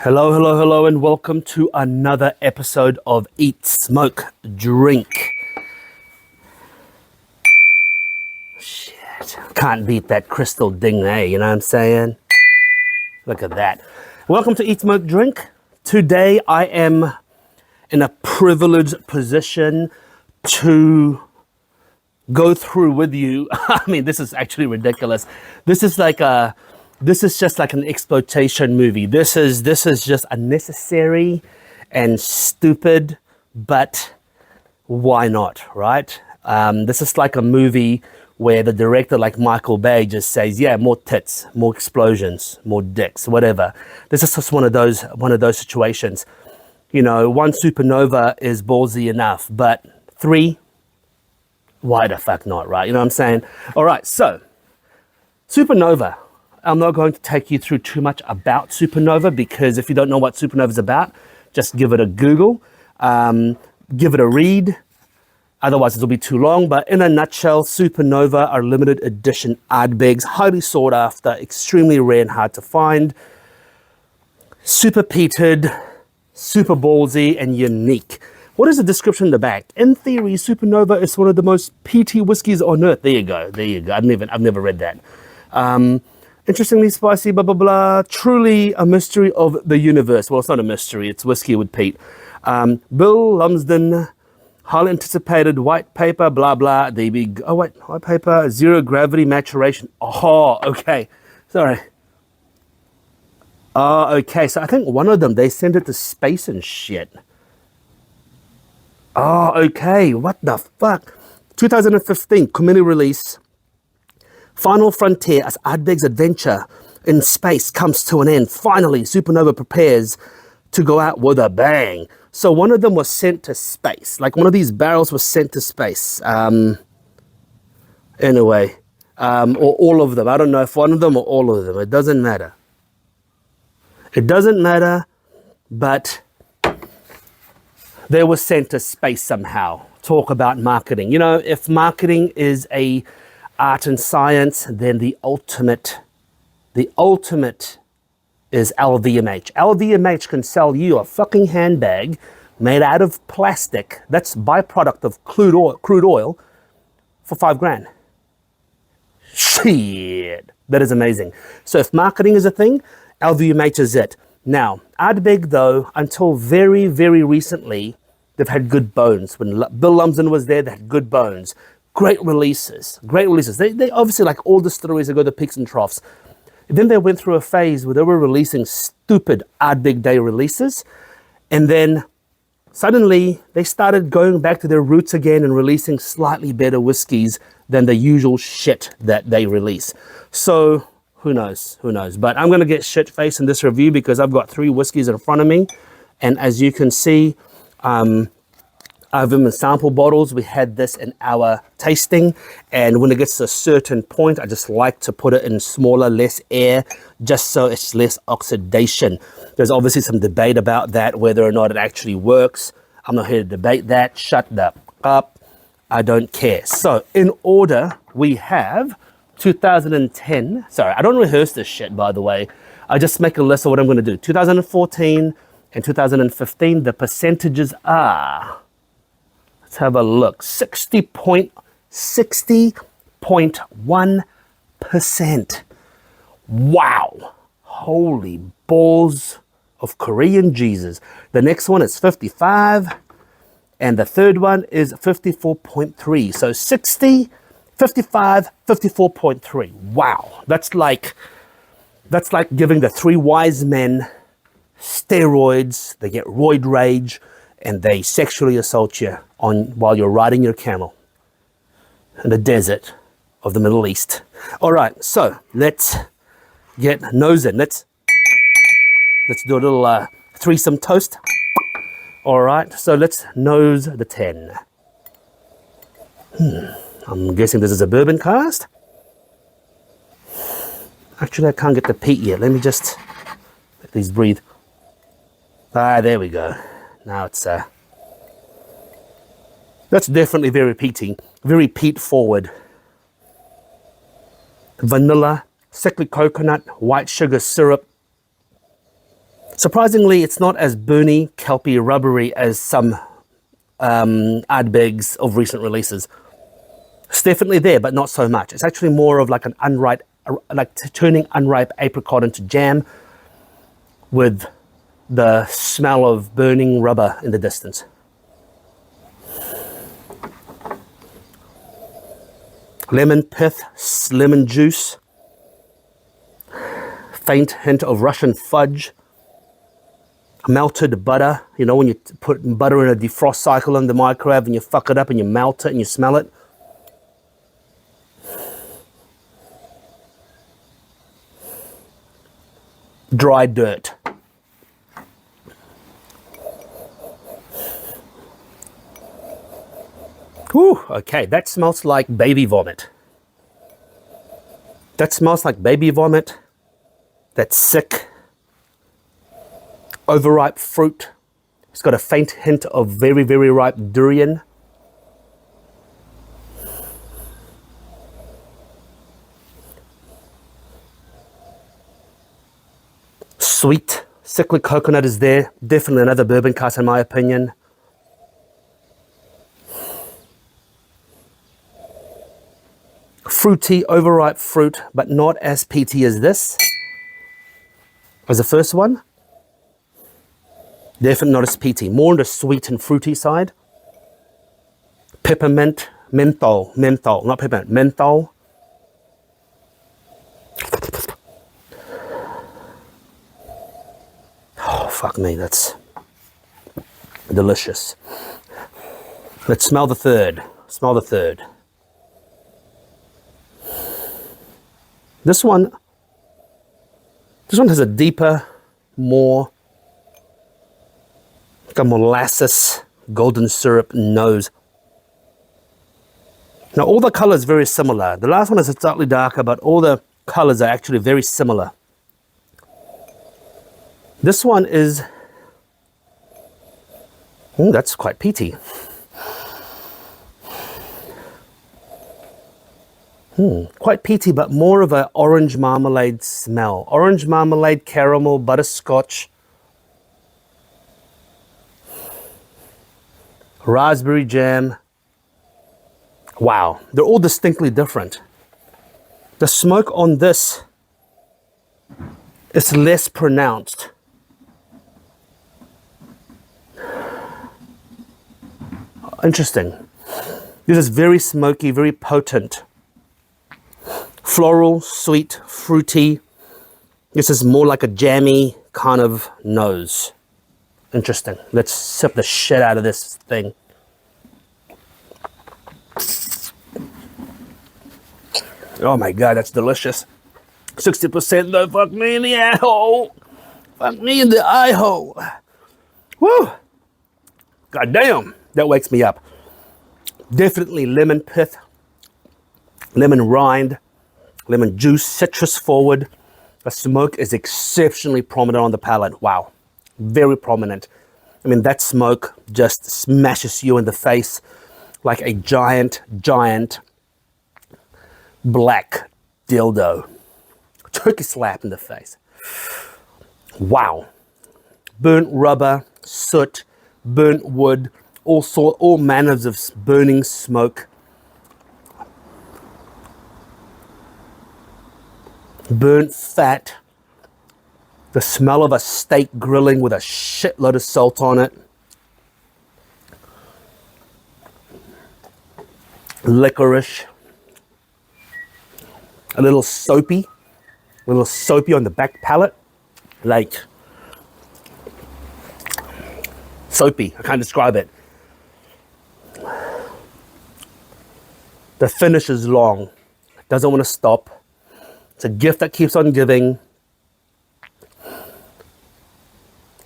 Hello, hello, hello, and welcome to another episode of Eat, Smoke, Drink. Shit, can't beat that crystal ding, eh? You know what I'm saying? Look at that. Welcome to Eat, Smoke, Drink. Today I am in a privileged position to go through with you. I mean, this is actually ridiculous. This is just like an exploitation movie. This is just unnecessary and stupid, but why not, right? This is like a movie where the director, like Michael Bay, just says, yeah, more tits, more explosions, more dicks, whatever. This is just one of those situations. You know, one supernova is ballsy enough, but three, why the fuck not, right? You know what I'm saying? All right, so supernova. I'm not going to take you through too much about supernova because if you don't know what supernova is about, just give it a Google, give it a read. Otherwise, it'll be too long. But in a nutshell, supernova are limited edition Ardbegs, highly sought after, extremely rare and hard to find, super peated, super ballsy, and unique. What is the description in the back? In theory, supernova is one of the most peaty whiskeys on earth. There you go. There you go. I've never read that. Interestingly spicy, blah, blah, blah. Truly a mystery of the universe. Well, it's not a mystery. It's whiskey with peat. Bill Lumsden, highly anticipated white paper, blah, blah. White paper, zero gravity maturation. Oh, okay. Sorry. Oh, okay. So I think one of them, they sent it to space and shit. Oh, okay. What the fuck? 2015, community release. Final frontier as Ardbeg's adventure in space comes to an end. Finally, supernova prepares to go out with a bang. So one of them was sent to space. Like one of these barrels was sent to space. Anyway, or all of them. I don't know if one of them or all of them. It doesn't matter. It doesn't matter, but they were sent to space somehow. Talk about marketing. You know, if marketing is a art and science, then the ultimate is LVMH. LVMH can sell you a fucking handbag made out of plastic that's byproduct of crude oil for $5,000. Shit, that is amazing. So if marketing is a thing, LVMH is it. Now, Ardbeg though, until very, very recently, they've had good bones. When Bill Lumsden was there, they had good bones. Great releases. They obviously, like all distilleries, they go to peaks and troughs. And then they went through a phase where they were releasing stupid Ardbeg Day releases. And then suddenly they started going back to their roots again and releasing slightly better whiskeys than the usual shit that they release. So who knows? But I'm going to get shit-faced in this review because I've got 3 whiskeys in front of me. And as you can see, I have them in sample bottles. We had this in our tasting, and when it gets to a certain point, I just like to put it in smaller, less air, just so it's less oxidation. There's obviously some debate about that, whether or not it actually works. I'm not here to debate that. Shut the up. I don't care. So in order, we have 2010. Sorry, I don't rehearse this shit, by the way. I just make a list of what I'm going to do. 2014 and 2015, the percentages are... Let's have a look. 60.1%. Wow. Holy balls of Korean Jesus. The next one is 55. And the third one is 54.3. So 60, 55, 54.3. Wow. That's like giving the 3 wise men steroids. They get roid rage and they sexually assault you while you're riding your camel in the desert of the Middle East. All right, so let's get nosing. Let's do a little threesome toast. All right, so let's nose the 10. I'm guessing this is a bourbon cast. Actually, I can't get the peat yet. Let me just let these breathe. Ah, there we go. Now it's that's definitely very peaty, very peat forward. Vanilla, sickly coconut, white sugar syrup, Surprisingly, it's not as burny, kelpy, rubbery as some Ardbegs of recent releases. It's definitely there, but not so much. It's actually more of like an unripe, like turning unripe apricot into jam with the smell of burning rubber in the distance. Lemon pith, lemon juice, faint hint of Russian fudge, melted butter. You know, when you put butter in a defrost cycle in the microwave and you fuck it up and you melt it and you smell it. Dry dirt. Whew, okay, that smells like baby vomit. That smells like baby vomit. That's sick. Overripe fruit. It's got a faint hint of very, very ripe durian. Sweet, sickly coconut is there. Definitely another bourbon cask in my opinion. Fruity, overripe fruit, but not as peaty as this. As the first one. Definitely not as peaty. More on the sweet and fruity side. Peppermint, menthol, not peppermint, menthol. Oh, fuck me, that's delicious. Let's smell the third. Smell the third. This one has a deeper, more like a molasses, golden syrup nose. Now all the colors very similar. The last one is slightly darker, but all the colors are actually very similar. This one is, that's quite peaty. Quite peaty, but more of an orange marmalade smell. Orange marmalade, caramel, butterscotch, raspberry jam. Wow, they're all distinctly different. The smoke on this is less pronounced. Interesting. This is very smoky, very potent. Floral, sweet, fruity. This is more like a jammy kind of nose. Interesting. Let's sip the shit out of this thing. Oh my God, that's delicious. 60% though, fuck me in the eye hole. Fuck me in the eye hole. Woo! God damn, that wakes me up. Definitely lemon pith, lemon rind, lemon juice, citrus forward. The smoke is exceptionally prominent on the palate. Wow, very prominent. I mean, that smoke just smashes you in the face like a giant, giant black dildo. Turkey slap in the face. Wow. Burnt rubber, soot, burnt wood, all manners of burning smoke. Burnt fat, the smell of a steak grilling with a shitload of salt on it. Licorice, a little soapy on the back palate, like soapy, I can't describe it. The finish is long, it doesn't want to stop. It's a gift that keeps on giving,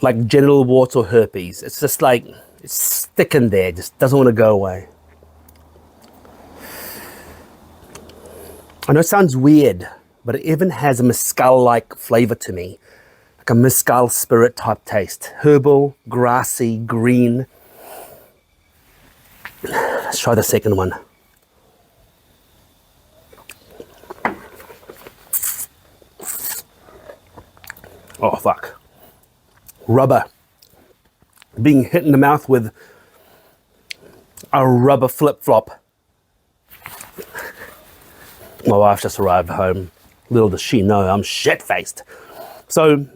like genital warts or herpes. It's just like, it's sticking there, just doesn't want to go away. I know it sounds weird, but it even has a mezcal-like flavor to me, like a mezcal spirit type taste. Herbal, grassy, green. Let's try the second one. Oh, fuck. rubber. Being hit in the mouth with a rubber flip-flop. My wife just arrived home. Little does she know, I'm shit-faced. So,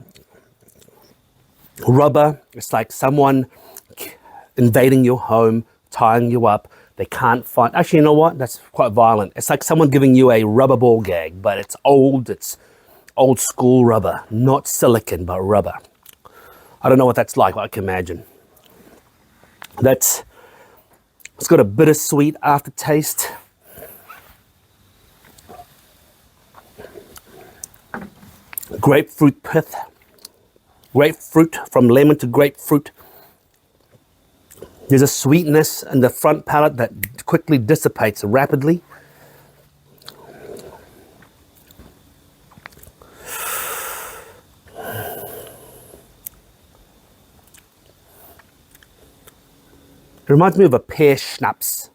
rubber, it's like someone invading your home, tying you up. They can't find, actually, you know what? That's quite violent. It's like someone giving you a rubber ball gag, but it's old school rubber, not silicon, but rubber. I don't know what that's like, but I can imagine. It's got a bittersweet aftertaste. Grapefruit pith. Grapefruit, from lemon to grapefruit. There's a sweetness in the front palate that quickly dissipates rapidly. It reminds me of a pear schnapps.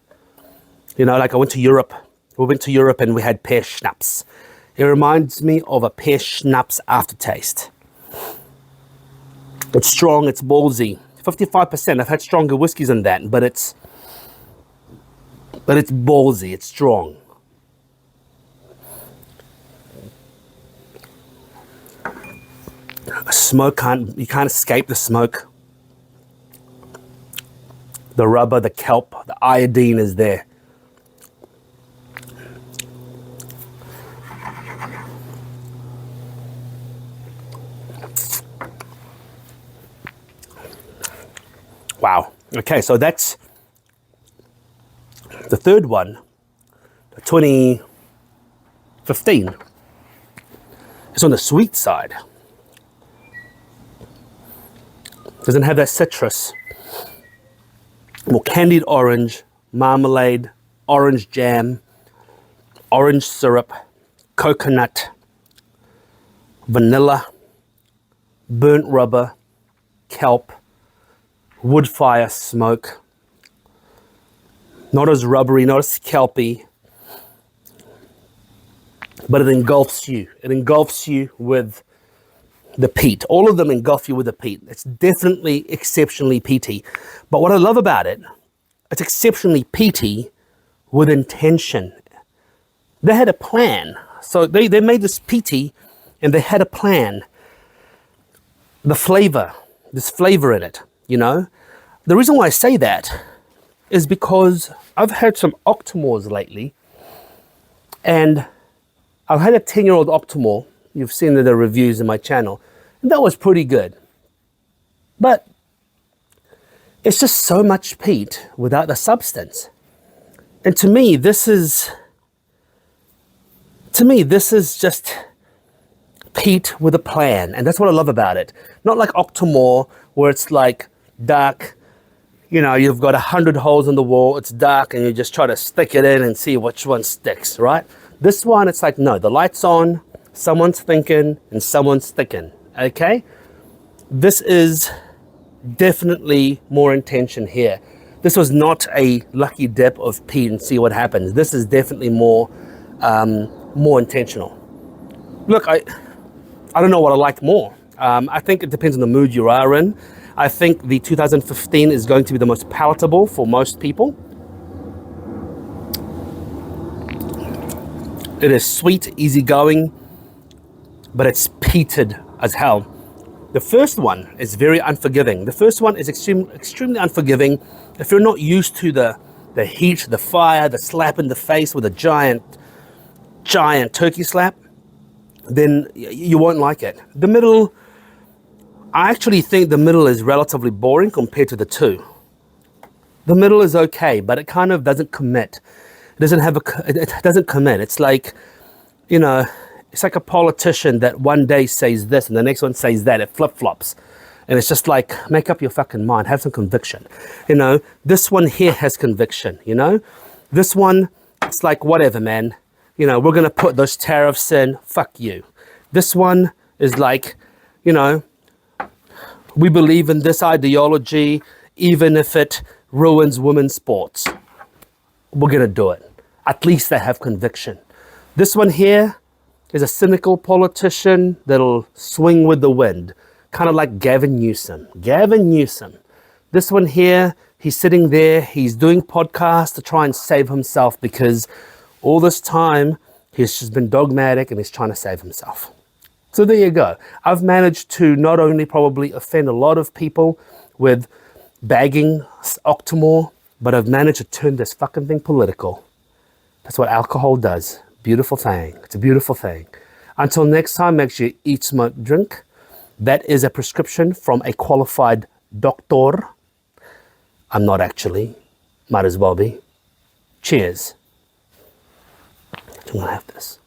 You know, like I went to Europe. We went to Europe and we had pear schnapps. It reminds me of a pear schnapps aftertaste. It's strong, it's ballsy. 55%. I've had stronger whiskies than that, but it's ballsy, it's strong. Smoke, you can't escape the smoke. The rubber, the kelp, the iodine is there. Wow. Okay, so that's the third one, the 2015. It's on the sweet side. Doesn't have that citrus. More candied orange, marmalade, orange jam, orange syrup, coconut, vanilla, burnt rubber, kelp, wood fire smoke. Not as rubbery, not as kelpy, but it engulfs you. It engulfs you with the peat. All of them engulf you with the peat. It's definitely exceptionally peaty. But what I love about it, it's exceptionally peaty with intention. They had a plan. So they made this peaty and they had a plan. The flavor, this flavor in it, you know. The reason why I say that is because I've had some Octomores lately, and I've had a 10-year-old Octomore. You've seen the reviews in my channel. And that was pretty good. But it's just so much peat without the substance. And to me, this is just peat with a plan. And that's what I love about it. Not like Octomore, where it's like dark. You know, you've got 100 holes in the wall, it's dark, and you just try to stick it in and see which one sticks, right? This one, it's like, no, the light's on, someone's thinking, and someone's sticking, okay? This is definitely more intention here. This was not a lucky dip of peat and see what happens. This is definitely more intentional. Look, I don't know what I like more. I think it depends on the mood you are in. I think the 2015 is going to be the most palatable for most people. It is sweet, easygoing, but it's peated as hell. The first one is very unforgiving. The first one is extremely unforgiving. If you're not used to the heat, the fire, the slap in the face with a giant turkey slap, then you won't like it. The middle, I actually think the middle is relatively boring compared to the two. The middle is okay, but it kind of doesn't commit. It doesn't commit. It's like, you know, it's like a politician that one day says this and the next one says that. It flip-flops. And it's just like, make up your fucking mind. Have some conviction. You know, this one here has conviction, you know. This one, it's like, whatever, man. You know, we're going to put those tariffs in. Fuck you. This one is like, you know, we believe in this ideology, even if it ruins women's sports. We're going to do it. At least they have conviction. This one here is a cynical politician that'll swing with the wind. kind of like Gavin Newsom. Gavin Newsom. This one here, he's sitting there, he's doing podcasts to try and save himself because all this time he's just been dogmatic and he's trying to save himself. So there you go. I've managed to not only probably offend a lot of people with bagging Octomore, but I've managed to turn this fucking thing political. That's what alcohol does. Beautiful thing. It's a beautiful thing. Until next time, make sure you eat, smoke, drink. That is a prescription from a qualified doctor. I'm not actually. Might as well be. Cheers. I'm gonna have this.